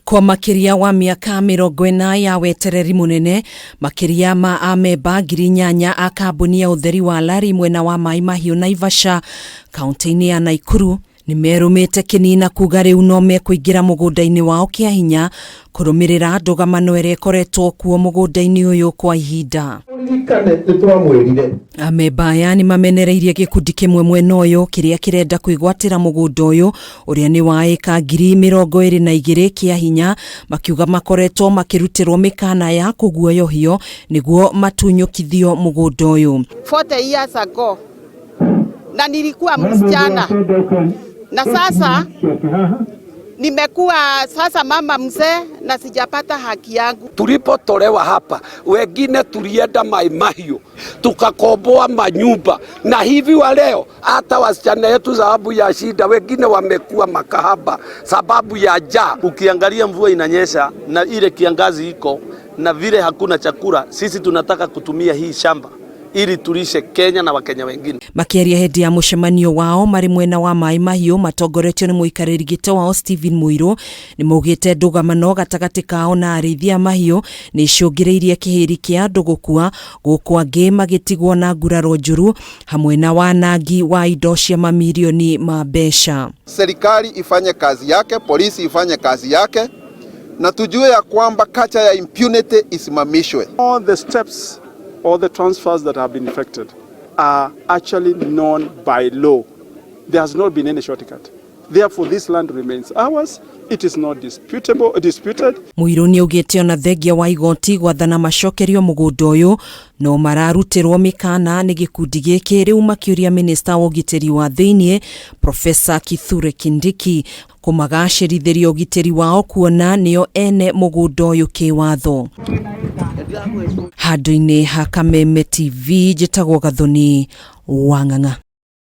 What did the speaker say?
Kwa makiria wa miaka 40 ya wetereri munene, makiria ma Amemba 8,000 a kambuni ya Utheri wa Lari mwena wa Mai Mahiu Naivasha, kaunti-ini ya Nakuru, nimerumite kinina kuga riu no mekuingira mugunda-ini wao kiahinya kurumirira ndugamano ire koretwo kuo mugunda-ini uyu kwa ihinda. Amemba aya ni mamenereirie gikundi kimwe mwena uyu kiria kirenda kwigwatira mugunda uyu uria ni wa eka 22,000 kiahinya, makiuga makoretwo makirutirwo mikana ya kuguoyohio niguo matunyukithio mugunda uyu. 40 years ago na nilikuwa msichana na sasa nimekuwa sasa mama mzee na sijapata haki yangu. Tulipotolewa hapa, wengine tulienda Mai Mahiu tukakomboa manyumba, na hivi wa leo hata wasichana yetu sababu ya shida wengine wamekuwa makahaba sababu ya njaa. Ukiangalia mvua inanyesha na ile kiangazi iko na vile hakuna chakula, sisi tunataka kutumia hii shamba ili tulishe Kenya na Wakenya wengine. Makiaria hindi ya mushemanio wao mari mwena wa Mai Mahiu matongoretio ni muikariri gite wao Stephen Muiru ni mugite ndugamano gatagati kao na arithia mahiu ni icungireirie kihiri kia andu gukua guku angi magitigwo na nguraro njuru hamwe na wanangi wa indo cia mamilioni ma mbeca. Serikali ifanye kazi yake, polisi ifanye kazi yake, na tujue ya kwamba culture ya impunity isimamishwe. All the steps or the transfers that have been effected are actually known by law. There has not been any shortcut. Therefore, this land remains ours. It is not disputed. Muiru ni ugite ona thengia wa igoti gwathana macokerio mugunda uyu no mararutirwo mikana ni gikundi giki riu makiuria minister wa ugiteri wa thiini Professor Kithure Kindiki kumagacĩrithiria ugiteri wao kuona nio ene mugunda uyu kiwatho. Handu-ini ha Kameme TV njitagwo Gathoni Wang'ang'a.